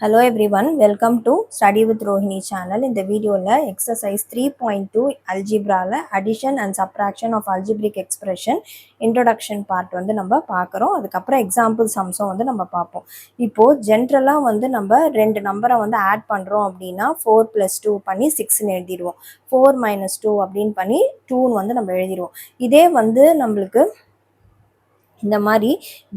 Hello everyone, welcome to Study with Rohini channel. In the video exercise 3.2 algebra addition and subtraction of algebraic expression introduction part வந்து நம்ம பார்க்குறோம். அதுக்கப்புறம் example சம்ஸும் வந்து நம்ம பார்ப்போம். இப்போது ஜென்ரலாக வந்து நம்ம ரெண்டு நம்பரை வந்து ஆட் பண்ணுறோம் அப்படின்னா 4 + 2 பண்ணி 6ன்னு எழுதிடுவோம். 4 - 2 அப்படின்னு பண்ணி 2ன்னு வந்து நம்ம எழுதிடுவோம். இதே வந்து நம்மளுக்கு இந்த மாதிரி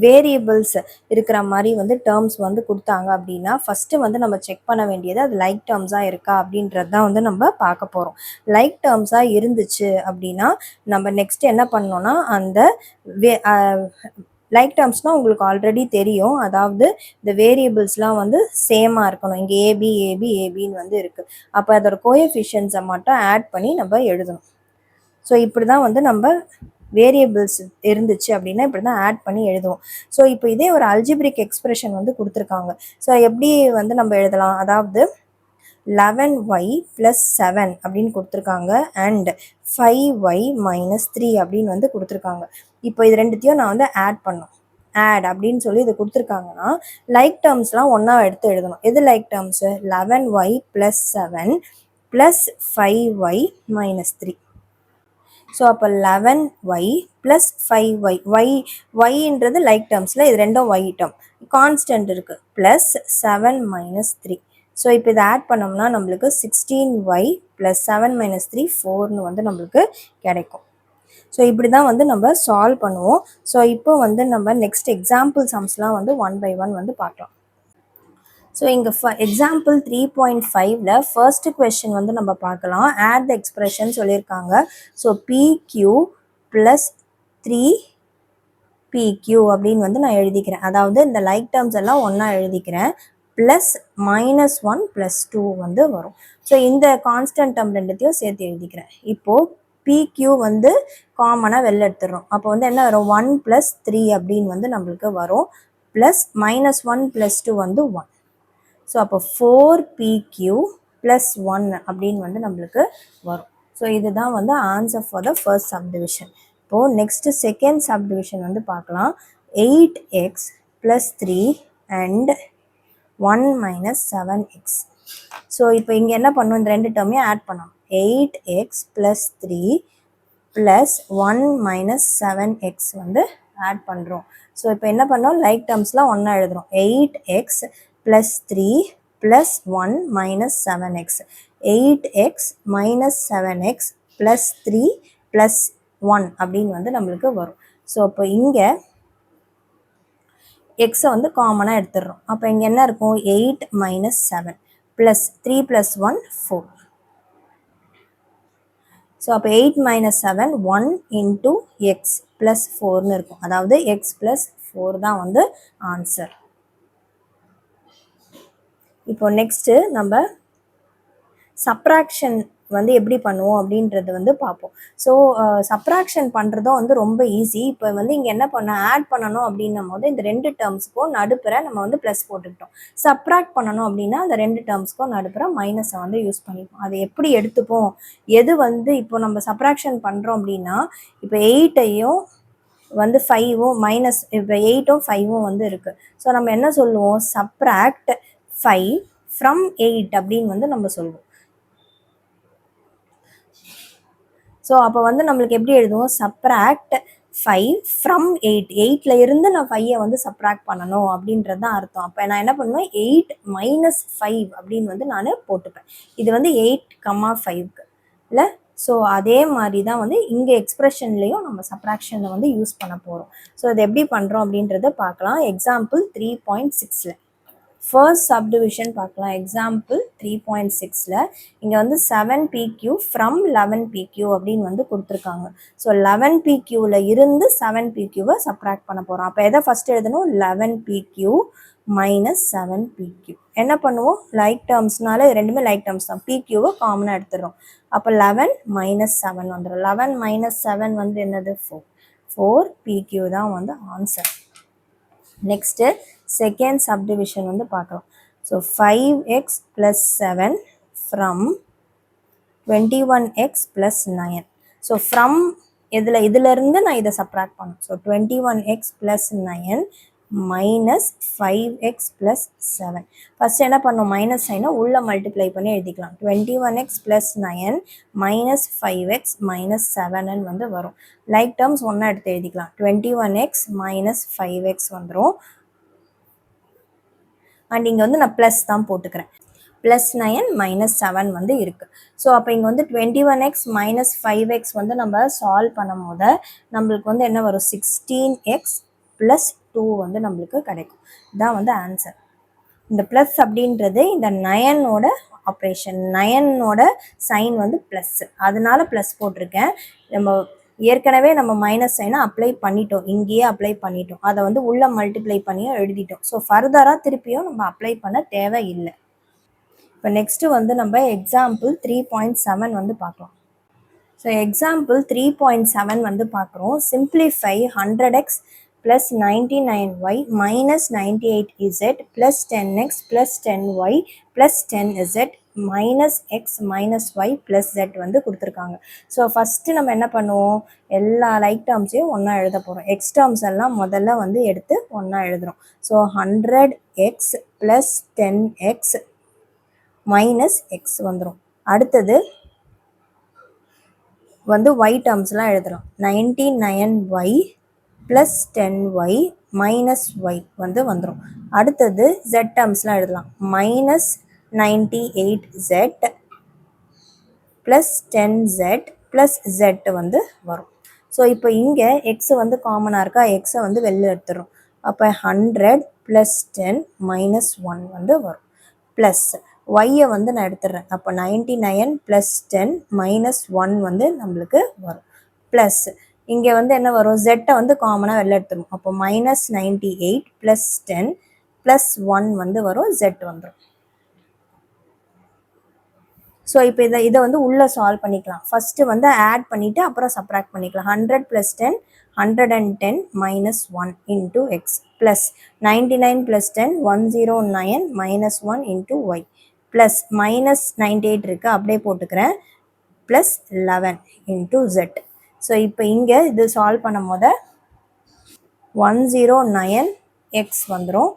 வேரியபிள்ஸ் இருக்கிற மாதிரி வந்து டேர்ம்ஸ் வந்து கொடுத்தாங்க அப்படின்னா ஃபஸ்ட்டு வந்து நம்ம செக் பண்ண வேண்டியது அது லைக் டேர்ம்ஸாக இருக்கா அப்படின்றது தான் வந்து நம்ம பார்க்க போகிறோம். லைக் டேர்ம்ஸாக இருந்துச்சு அப்படின்னா நம்ம நெக்ஸ்ட் என்ன பண்ணோன்னா அந்த லைக் டேர்ம்ஸ்னால் உங்களுக்கு ஆல்ரெடி தெரியும். அதாவது இந்த வேரியபிள்ஸ்லாம் வந்து சேமாக இருக்கணும். இங்கே ஏபின்னு வந்து இருக்குது. அப்போ அதோட கோஎஃபிஷியன்ஸை மட்டும் ஆட் பண்ணி நம்ம எழுதணும். ஸோ இப்படி தான் வந்து நம்ம வேரியபிள்ஸ் இருந்துச்சு அப்படின்னா இப்படி தான் ஆட் பண்ணி எழுதுவோம். ஸோ இப்போ இதே ஒரு அல்ஜிப்ரிக் எக்ஸ்பிரஷன் வந்து கொடுத்துருக்காங்க. ஸோ எப்படி வந்து நம்ம எழுதலாம், அதாவது 11y + 7 அப்படின்னு கொடுத்துருக்காங்க அண்ட் 5y - 3 அப்படின்னு வந்து கொடுத்துருக்காங்க. இப்போ இது ரெண்டுத்தையும் நான் வந்து ஆட் பண்ணோம். ஆட் அப்படின்னு சொல்லி இது கொடுத்துருக்காங்கன்னா லைக் டேர்ம்ஸ்லாம் ஒன்றா எடுத்து எழுதணும். எது like terms? 11y + 7 + 5y - 3. So அப்போ 11y + 5y, yன்றது லைக் டேர்ம்ஸில் இது ரெண்டும் y டேர்ம், கான்ஸ்டன்ட் இருக்குது, ப்ளஸ் 7 - 3. ஸோ இப்போ இதை ஆட் பண்ணோம்னா நம்மளுக்கு 16y + 7 - 3 4ன்னு வந்து நம்மளுக்கு கிடைக்கும். ஸோ இப்படி தான் வந்து நம்ம சால்வ் பண்ணுவோம். ஸோ இப்போ வந்து நம்ம நெக்ஸ்ட் எக்ஸாம்பிள் சம்ஸ்லாம் வந்து 1 by 1 வந்து பார்க்கலாம். ஸோ இங்கே எக்ஸாம்பிள் 3.5ல ஃபர்ஸ்ட் கொஸ்டின் வந்து நம்ம பார்க்கலாம். ஆட் த எக்ஸ்பிரஷன் சொல்லியிருக்காங்க. ஸோ PQ + 3PQ அப்படின்னு வந்து நான் எழுதிக்கிறேன். அதாவது இந்த லைக் டேர்ம்ஸ் எல்லாம் ஒன்றா எழுதிக்கிறேன். ப்ளஸ் -1 + 2 வந்து வரும். ஸோ இந்த கான்ஸ்டன்ட் டேர்ம் ரெண்டுத்தையும் சேர்த்து எழுதிக்கிறேன். இப்போது PQ வந்து காமனாக வெளில எடுத்துடுறோம். அப்போ வந்து என்ன வரும், 1 + 3 அப்படின்னு வந்து நம்மளுக்கு வரும். ப்ளஸ் -1 + 2 வந்து 1. ஸோ அப்போ 4PQ + 1 அப்படின்னு வந்து நம்மளுக்கு வரும். ஸோ இதுதான் வந்து answer for the first subdivision. இப்போது நெக்ஸ்ட்டு செகண்ட் சப்டிவிஷன் வந்து பார்க்கலாம். 8x + 3 and 1 - 7x. ஸோ இப்போ இங்கே என்ன பண்ணணும், இந்த ரெண்டு டேர்மையும் ஆட் பண்ணணும். 8x + 3 + 1 - 7x வந்து ஆட் பண்ணுறோம். ஸோ இப்போ என்ன பண்ணோம், லைக் டேர்ம்ஸ்லாம் ஒன்றா எழுதுகிறோம். 8x + 3 + 1 - 7x. 8x - 7x + 3 + 1 அப்படின்னு வந்து நம்மளுக்கு வரும். ஸோ இப்போ இங்கே எக்ஸை வந்து காமனாக எடுத்துடுறோம். அப்போ இங்கே என்ன இருக்கும், 8 - 7 + 3 + 1 4. ஸோ அப்போ 8 - 7 1 × x + 4ன்னு இருக்கும். அதாவது x + 4 தான் வந்து ஆன்சர். இப்போ நெக்ஸ்ட்டு நம்ம சப்ராக்ஷன் வந்து எப்படி பண்ணுவோம் அப்படின்றது வந்து பார்ப்போம். ஸோ சப்ராக்ஷன் பண்ணுறதும் வந்து ரொம்ப ஈஸி. இப்போ வந்து இங்கே என்ன ஆட் பண்ணணும் அப்படின்னும் போது இந்த ரெண்டு டேர்ம்ஸுக்கும் நடுப்புற நம்ம வந்து ப்ளஸ் போட்டுக்கிட்டோம். சப்ராக்ட் பண்ணணும் அப்படின்னா அந்த ரெண்டு டேர்ம்ஸ்க்கும் நடுப்புற மைனஸை வந்து யூஸ் பண்ணிப்போம். அதை எப்படி எடுத்துப்போம், எது வந்து இப்போ நம்ம சப்ராக்ஷன் பண்ணுறோம் அப்படின்னா இப்போ 8ஐயும் வந்து 5ம் மைனஸ், இப்போ 8ம் 5ம் வந்து இருக்குது. ஸோ நம்ம என்ன சொல்லுவோம், சப்ராக்ட் 5 ஃப்ரம் 8 அப்படின்னு வந்து நம்ம சொல்லுவோம். ஸோ அப்போ வந்து நம்மளுக்கு எப்படி எழுதுவோம், சப்ராக்ட் 5 ஃப்ரம் 8. 8ல் இருந்து நான் 5ஐ வந்து சப்ராக்ட் பண்ணணும் அப்படின்றது தான் அர்த்தம். அப்போ நான் என்ன பண்ணுவேன், 8 - 5 அப்படின்னு வந்து நான் போட்டுப்பேன். இது வந்து 8,5க்கு இல்லை. ஸோ அதே மாதிரி தான் வந்து இங்கே எக்ஸ்பிரஷன்லேயும் நம்ம சப்ராக்ஷனை வந்து யூஸ் பண்ண போகிறோம். ஸோ இது எப்படி பண்ணுறோம் அப்படின்றத பார்க்கலாம். எக்ஸாம்பிள் 3.6ல் ஃபர்ஸ்ட் சப்டிவிஷன் பார்க்கலாம். எக்ஸாம்பிள் 3.6ல் இங்கே வந்து 7PQ ஃப்ரம் 11PQ அப்படின்னு வந்து கொடுத்துருக்காங்க. ஸோ 11PQவில் இருந்து 7PQவை சப்ராக்ட் பண்ண போகிறோம். அப்போ எதை ஃபஸ்ட்டு எழுதணும், 11PQ - 7PQ. என்ன பண்ணுவோம், லைக் டேர்ம்ஸ்னால ரெண்டுமே லைக் டேர்ம்ஸ் தான். PQவை காமனாக எடுத்துடுறோம். அப்போ 11 - 7 வந்துடும். 11 - 7 வந்து என்னது, 4. 4PQ தான் வந்து ஆன்சர். நெக்ஸ்ட்டு செகண்ட் சப்டிவிஷன் வந்து பார்க்கலாம். So 5x + 7 from 21x + 9. So from இதிலிருந்து நான் இதை சப்ராக்ட் பண்ணணும். So 21x + 9 minus 5x plus 7. First என்ன பண்ணும், மைனஸ் சைனை உள்ள மல்டிப்ளை பண்ணி எழுதிக்கலாம். 21x plus 9 minus 5x minus 7 வந்து வரும். லைக் டேர்ம்ஸ் ஒன்றா எடுத்து எழுதிக்கலாம். 21x minus 5x வந்துடும். அண்ட் இங்கே வந்து நான் ப்ளஸ் தான் போட்டுக்கிறேன். ப்ளஸ் 9 மைனஸ் 7 வந்து இருக்குது. ஸோ அப்போ இங்கே வந்து 21x மைனஸ் 5x வந்து நம்ம சால்வ் பண்ணும் போது நம்மளுக்கு வந்து என்ன வரும், 16x ப்ளஸ் 2 வந்து நம்மளுக்கு கிடைக்கும். இதான் வந்து ஆன்சர். இந்த ப்ளஸ் அப்படின்றது இந்த 9ஓட ஆப்ரேஷன், 9ஓட சைன் வந்து ப்ளஸ், அதனால ப்ளஸ் போட்டிருக்கேன். நம்ம ஏற்கனவே நம்ம மைனஸ் சைனை அப்ளை பண்ணிட்டோம், இங்கேயே அப்ளை பண்ணிட்டோம், அதை வந்து உள்ள மல்டிப்ளை பண்ணியும் எழுதிட்டோம். ஸோ ஃபர்தராக திருப்பியும் நம்ம அப்ளை பண்ண தேவையில்லை. இப்போ நெக்ஸ்ட்டு வந்து நம்ம எக்ஸாம்பிள் 3.7 வந்து பார்க்கலாம். ஸோ எக்ஸாம்பிள் 3.7 வந்து பார்க்குறோம். Simplify 100x plus 99y minus 98z plus 10x plus 10y plus 10z minus x minus y plus z வந்து கொடுத்துருக்காங்க. ஸோ ஃபஸ்ட்டு நம்ம என்ன பண்ணுவோம், எல்லா லைக் டேர்ம்ஸையும் ஒன்றா எழுத போகிறோம். எக்ஸ் டேர்ம்ஸ் எல்லாம் முதல்ல வந்து எடுத்து ஒன்றா எழுதுகிறோம். So 100x plus 10x minus X வந்துடும். அடுத்தது வந்து ஒய் டேர்ம்ஸ்லாம் எழுதுகிறோம். 99y plus 10y minus Y வந்து வந்துடும். அடுத்தது ஜெட் டேர்ம்ஸ்லாம் எழுதலாம். Minus 98z plus 10z plus z வந்து வரும். ஸோ இப்போ இங்கே எக்ஸ் வந்து காமனாக இருக்கா, எக்ஸை வந்து வெளில எடுத்துடுறோம். அப்போ 100 ப்ளஸ் 10 மைனஸ் 1 வந்து வரும். ப்ளஸ் ஒய்யை வந்து நான் எடுத்துடுறேன். அப்போ 99 ப்ளஸ் 10 மைனஸ் 1 வந்து நம்மளுக்கு வரும். ப்ளஸ் இங்கே வந்து என்ன வரும், ஜெட்டை வந்து காமனாக வெளில எடுத்துடும். அப்போ மைனஸ் 98 ப்ளஸ் 10 ப்ளஸ் 1 வந்து வரும், ஜெட் வந்துடும். ஸோ இப்போ இதை வந்து உள்ளே சால்வ் பண்ணிக்கலாம். ஃபஸ்ட்டு வந்து ஆட் பண்ணிவிட்டு அப்புறம் சப்ராக்ட் பண்ணிக்கலாம். 100 plus 10 110 minus 1 into x plus 99 plus 10 109 minus 1 into y plus minus 98 இருக்குது, அப்படியே போட்டுக்கிறேன், ப்ளஸ் 11 இன்ட்டு ஜெட். ஸோ இப்போ இங்கே இது சால்வ் பண்ணும் போது 109 எக்ஸ் வந்துடும்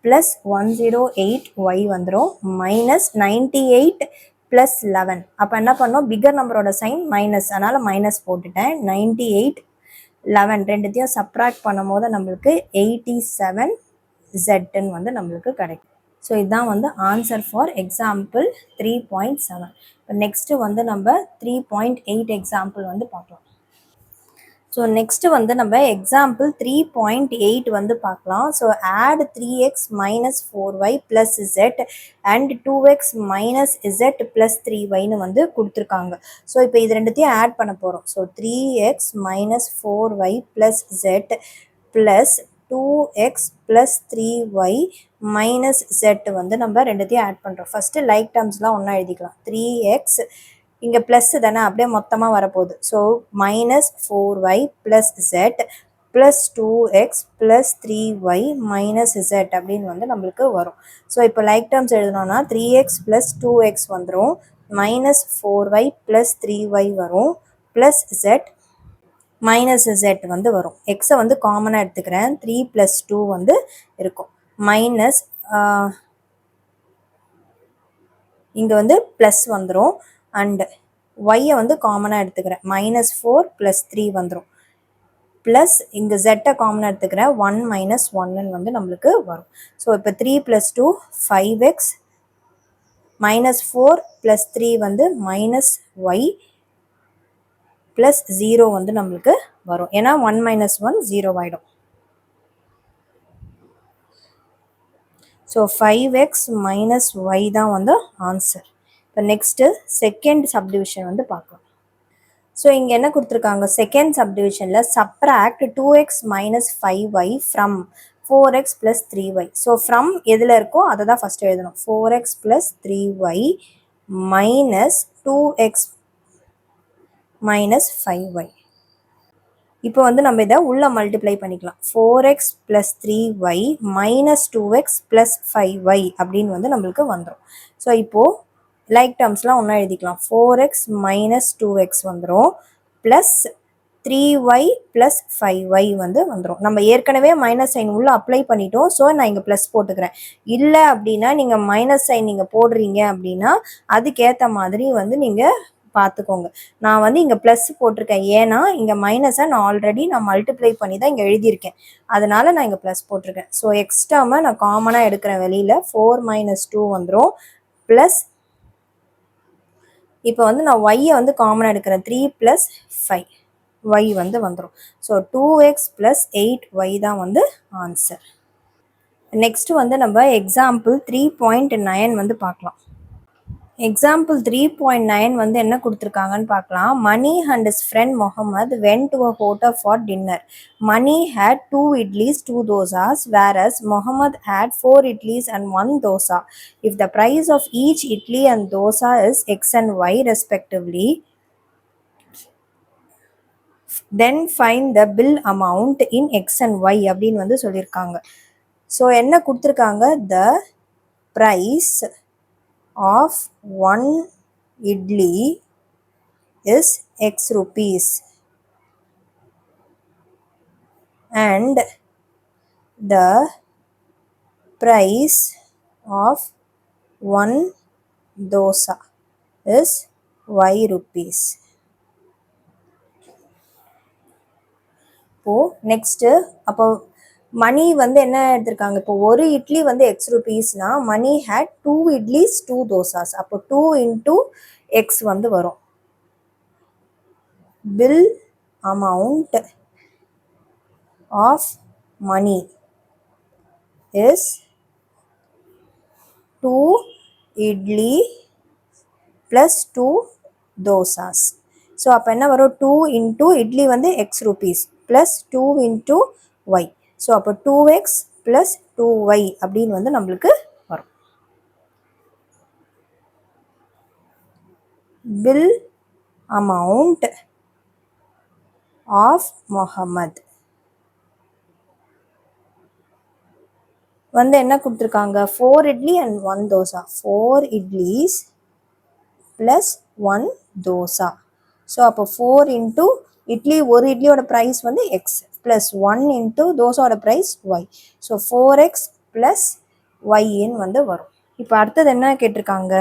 ப்ளஸ் 108 ஒய் வந்துடும் மைனஸ் 98 ப்ளஸ் 11. அப்போ என்ன பண்ணோம், பிகர் நம்பரோட சைன் மைனஸ், அதனால் மைனஸ் போட்டுட்டேன். 98 11 ரெண்டுத்தையும் சப்ராக்ட் பண்ணும் போது நம்மளுக்கு 87 ஜெட்டுன்னு வந்து நம்மளுக்கு கிடைக்கும். ஸோ இதுதான் வந்து ஆன்சர் ஃபார் எக்ஸாம்பிள் 3.7. இப்போ நெக்ஸ்ட்டு வந்து நம்ம 3.8 எக்ஸாம்பிள் வந்து பார்க்கலாம். ஸோ நெக்ஸ்ட்டு வந்து நம்ம எக்ஸாம்பிள் 3.8 வந்து பார்க்கலாம். So add 3x minus 4y plus z and 2x minus z plus 3yன்னு வந்து கொடுத்துருக்காங்க. ஸோ இப்போ இது ரெண்டுத்தையும் ஆட் பண்ண போகிறோம். So 3x minus 4y plus z plus 2x plus 3y minus z வந்து நம்ம ரெண்டுத்தையும் ஆட் பண்ணுறோம். ஃபஸ்ட்டு லைக் டேர்ம்ஸ்லாம் ஒன்றா எழுதிக்கலாம். 3x இங்கே ப்ளஸ் தானே, அப்படியே மொத்தமாக வரப்போகுது. So minus 4y plus z plus 2x plus 3y minus z அப்படின்னு வந்து நம்மளுக்கு வரும். ஸோ இப்போ லைக் டேர்ம்ஸ் எழுதணும்னா 3x ப்ளஸ் 2x வந்துடும், மைனஸ் 4y ப்ளஸ் 3y வரும், ப்ளஸ் z மைனஸ் z வந்து வரும். எக்ஸை வந்து காமனாக எடுத்துக்கிறேன். 3 ப்ளஸ் 2 வந்து இருக்கும், மைனஸ் இங்கே வந்து ப்ளஸ் வந்துடும். அண்ட் ஒய்யை வந்து காமனாக எடுத்துக்கிறேன். மைனஸ் 4 ப்ளஸ் 3 வந்துடும், ப்ளஸ் இங்கே ஜெட்டை காமனாக எடுத்துக்கிறேன். 1 மைனஸ் 1 வந்து நம்மளுக்கு வரும். ஸோ இப்போ 3 ப்ளஸ் 2 5x மைனஸ் 4 ப்ளஸ் 3 வந்து மைனஸ் ஒய் ப்ளஸ் 0 வந்து நம்மளுக்கு வரும். ஏன்னா 1 மைனஸ் 1 0 ஆகிடும். ஸோ 5x மைனஸ் ஒய் தான் வந்து ஆன்சர். இப்போ நெக்ஸ்ட்டு செகண்ட் சப்டிவிஷன் வந்து பார்க்கலாம். ஸோ இங்கே என்ன கொடுத்துருக்காங்க, செகண்ட் சப்டிவிஷனில் subtract 2x minus 5y from 4x plus 3y. So from எதில் இருக்கோ அதை தான் ஃபஸ்ட்டு எழுதணும். 4x plus 3y minus 2x minus 5y. இப்போ வந்து நம்ம இதை உள்ள மல்டிப்ளை பண்ணிக்கலாம். 4x plus 3y minus 2x plus 5y அப்படின்னு வந்து நம்மளுக்கு வந்துடும். ஸோ இப்போது லைக் டேர்ம்ஸ்லாம் ஒன்றா எழுதிக்கலாம். 4x மைனஸ் 2x வந்துடும் ப்ளஸ் 3y ப்ளஸ் 5y வந்து வந்துடும். நம்ம ஏற்கனவே மைனஸ் சைன் உள்ள அப்ளை பண்ணிட்டோம். ஸோ நான் இங்கே ப்ளஸ் போட்டுக்கிறேன். இல்லை அப்படின்னா நீங்கள் மைனஸ் சைன் நீங்கள் போடுறீங்க அப்படின்னா அதுக்கேற்ற மாதிரி வந்து நீங்கள் பார்த்துக்கோங்க. நான் வந்து இங்கே ப்ளஸ் போட்டிருக்கேன். ஏன்னா இங்கே மைனஸை நான் மல்டிப்ளை பண்ணி தான் இங்கே எழுதியிருக்கேன். அதனால நான் இங்கே ப்ளஸ் போட்டிருக்கேன். ஸோ எக்ஸ்ட்ராம நான் காமனாக எடுக்கிறேன். வெளியில் 4 - 2 வந்துடும். ப்ளஸ் இப்போ வந்து நான் ஒய்யை வந்து காமனாக எடுக்கிறேன். 3 + 5 y வந்து வந்துடும். ஸோ 2x + 8y தான் வந்து ஆன்சர். நெக்ஸ்ட் வந்து நம்ம எக்ஸாம்பிள் 3.9 வந்து பார்க்கலாம். எக்ஸாம்பிள் 3.9 வந்து என்ன கொடுத்துருக்காங்கன்னு பார்க்கலாம். Money and his friend Mohammed went to a hotel for dinner. Money had 2 idlis, 2 dosas, whereas Mohammed had 4 idlis and 1 dosa. If the price of each idli and dosa is x and y respectively, then find the bill amount in x and y அப்படின்னு வந்து சொல்லியிருக்காங்க. So என்ன கொடுத்துருக்காங்க, the price of 1 idli is x rupees and the price of 1 dosa is y rupees. இப்போ next அப்போ மணி வந்து என்ன எடுத்திருக்காங்க, இப்போ ஒரு இட்லி வந்து எக்ஸ் ருபீஸ்னா மணி ஹேட் 2 இட்லிஸ் 2 தோசாஸ். அப்போ 2 × x வந்து வரும். Bill amount of Mani is 2 idli plus 2 dosas. So அப்போ என்ன வரும், 2 × இட்லி வந்து x rupees plus 2 × y. So அப்போ 2x + 2y அப்படின்னு வந்து நம்மளுக்கு வரும். பில் அமௌண்ட் ஆஃப் முஹம்மத் வந்து என்ன கொடுத்துருக்காங்க, 4 idli and 1 dosa. 4 idlis plus 1 dosa. So அப்போ 4 × இட்லி, ஒரு இட்லியோட ப்ரைஸ் வந்து எக்ஸ் ப்ளஸ் 1 × தோசாவோட ப்ரைஸ் ஒய். ஸோ 4x + ஒய்ன்னு வந்து வரும். இப்போ அடுத்தது என்ன கேட்டிருக்காங்க,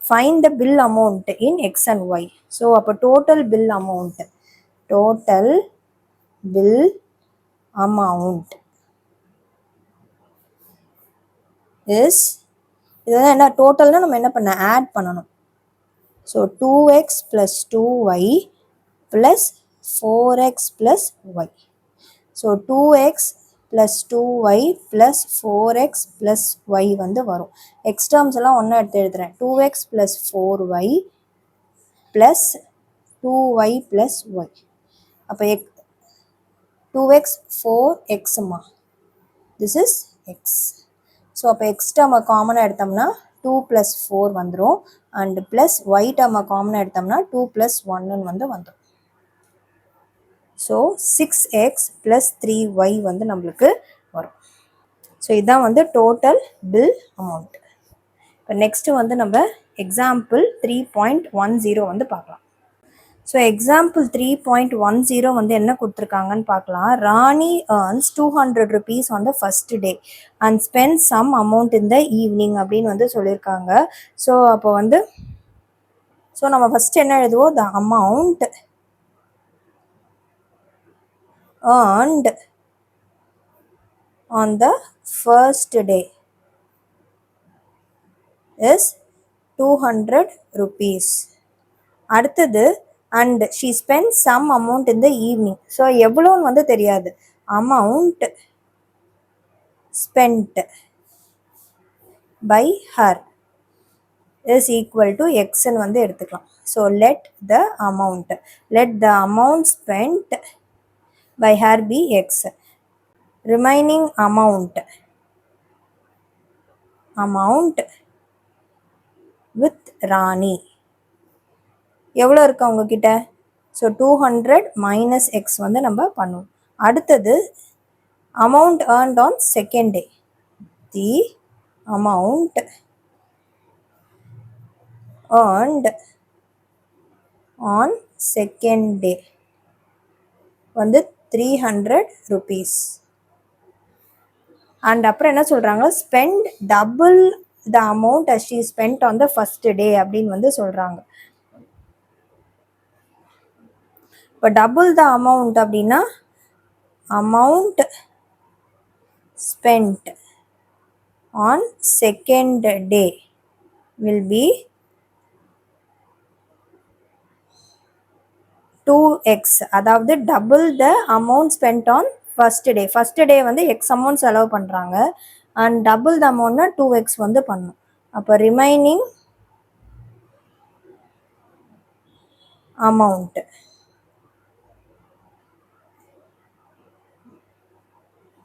find the bill amount in x and y. So அப்போ டோட்டல் பில் அமௌண்ட் இஸ், இதெல்லாம் என்ன டோட்டல்னா நம்ம என்ன பண்ண ஆட் பண்ணணும். So 2x + 2y + 4x + y. So 2x + 2y + 4x + y வந்து வரும். எக்ஸ் டேர்ம்ஸ் எல்லாம் ஒன்றா எடுத்து எழுதுறேன். 2x + 4y + 2y + y. அப்போ 2x 4xமா, திஸ் இஸ் x. ஸோ அப்போ எக்ஸ் டேர்மை காமனாக எடுத்தோம்னா 2 + 4 வந்துடும். அண்ட் ப்ளஸ் ஒய் டேர்மை காமனாக எடுத்தோம்னா 2 + 1 வந்து வந்துடும். ஸோ 6x + 3y வந்து நம்மளுக்கு வரும். ஸோ இதுதான் வந்து டோட்டல் பில் அமௌண்ட். இப்போ நெக்ஸ்ட்டு வந்து நம்ம எக்ஸாம்பிள் 3.10 வந்து பார்க்கலாம். ஸோ எக்ஸாம்பிள் 3.10 வந்து என்ன கொடுத்துருக்காங்கன்னு பார்க்கலாம். ராணி earns 200 rupees on the first day and spends some amount in the evening அப்படின்னு வந்து சொல்லியிருக்காங்க. ஸோ அப்போ வந்து நம்ம ஃபஸ்ட்டு என்ன எழுதுவோம், the amount earned on the first day is 200 rupees. அடுத்தது and she spent some amount in the evening. So எவ்வளோன்னு வந்து தெரியாது. amount spent by her is equal to xன்னு வந்து எடுத்துக்கலாம். So let the amount spent by her be x. remaining amount with Rani எவ்வளோ இருக்கு அவங்கக்கிட்ட. So 200 - x வந்து நம்ம பண்ணுவோம். அடுத்தது amount earned on second day. the amount earned on second day வந்து 300 rupees. அண்ட் அப்புறம் என்ன சொல்கிறாங்க, spend double the amount as she spent on the first day அப்படின்னு வந்து சொல்கிறாங்க. இப்போ டபுள் த அமௌண்ட் அப்படின்னா amount spent on second day will be 2x. அதாவது double the amount spend on first day. First day வந்து X amount செலவு பண்ணுறாங்க and double the அமௌண்ட்னா 2x வந்து பண்ணும். அப்போ remaining amount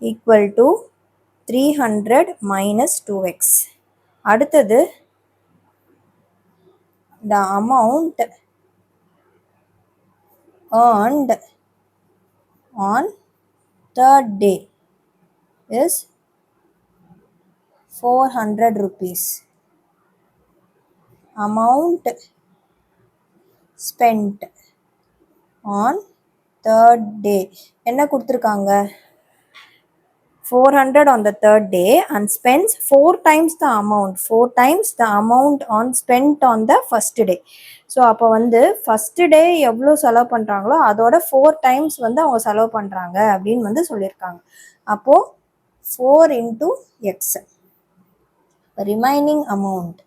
equal to 300 minus 2x. அடுத்தது the amount earned on third day is 400 rupees. Amount spent on third day என்ன கொடுத்துருக்காங்க, 400 on the third day and spends 4 times the amount. 4 times the amount on spent on the first day. So அப்போ வந்து first day எவ்வளோ செலவு பண்ணுறாங்களோ அதோட 4 times வந்து அவங்க செலவு பண்ணுறாங்க அப்படின்னு வந்து சொல்லியிருக்காங்க. அப்போது 4 into x. Remaining amount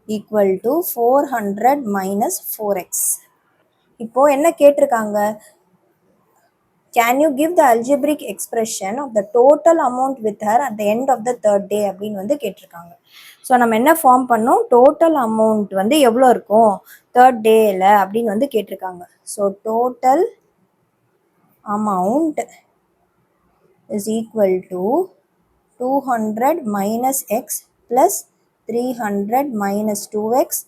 equal to 400 minus 4x. இப்போ என்ன கேட்டிருக்காங்க, can you give the algebraic expression of the total amount with her at the end of the third day அப்படின்னு வந்து கேட்டிருக்காங்க. ஸோ நம்ம என்ன ஃபார்ம் பண்ணோம், டோட்டல் அமௌண்ட் வந்து எவ்வளோ இருக்கும் தேர்ட் டேயில் அப்படின்னு வந்து கேட்டிருக்காங்க. So total amount is equal to 200 minus X plus 300 minus 2x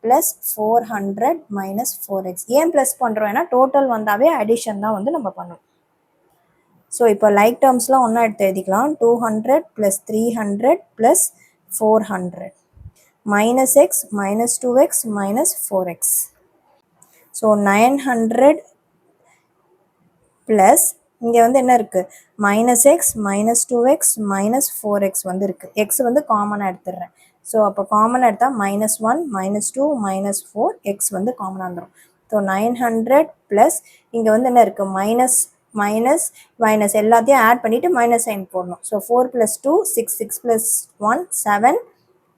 plus 400 minus 4x. ஏன் ப்ளஸ் பண்ணுறோம், ஏன்னா டோட்டல் வந்தாவே அடிஷன் தான் வந்து நம்ம பண்ணுவோம். ஸோ இப்போ லைக் டேர்ம்ஸ்லாம் ஒன்றா எடுத்து எழுதிக்கலாம். 200 plus 300 plus 400 minus X minus 2x minus 4x. So 900 plus இங்கே வந்து என்ன இருக்குது, minus X minus 2x minus 4x வந்து இருக்குது. எக்ஸ் வந்து காமனாக எடுத்துடுறேன். ஸோ அப்போ காமனாக எடுத்தால் மைனஸ் 1 மைனஸ் 2 மைனஸ் 4 எக்ஸ் வந்து காமனாக வந்துடும். ஸோ 900 ப்ளஸ் இங்கே வந்து என்ன இருக்குது, மைனஸ் மைனஸ் மைனஸ் எல்லாத்தையும் ஆட் பண்ணிவிட்டு மைனஸ் சைன் போடணும். ஸோ 4 + 2 6 6 + 1 7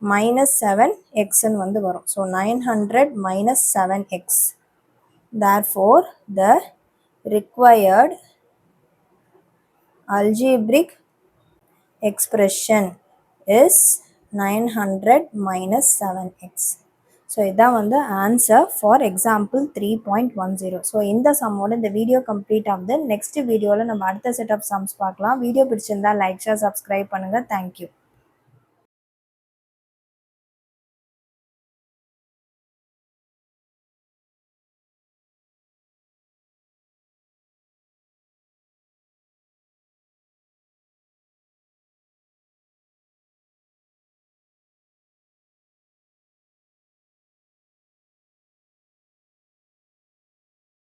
மைனஸ் 7 எக்ஸ்ன்னு வந்து வரும். So 900 minus 7x. therefore the required algebraic expression is 900 minus 7x. So இதான் வந்து ஆன்சர் ஃபார் எக்ஸாம்பிள் 3.10. ஸோ இந்த சம்மோட இந்த வீடியோ கம்ப்ளீட் ஆகுது. நெக்ஸ்ட் வீடியோவில் நம்ம அடுத்த செட் ஆஃப் சம்ஸ் பார்க்கலாம். வீடியோ பிடிச்சிருந்தா லைக் ஷேர் சப்ஸ்கிரைப் பண்ணுங்கள். தேங்க்யூ.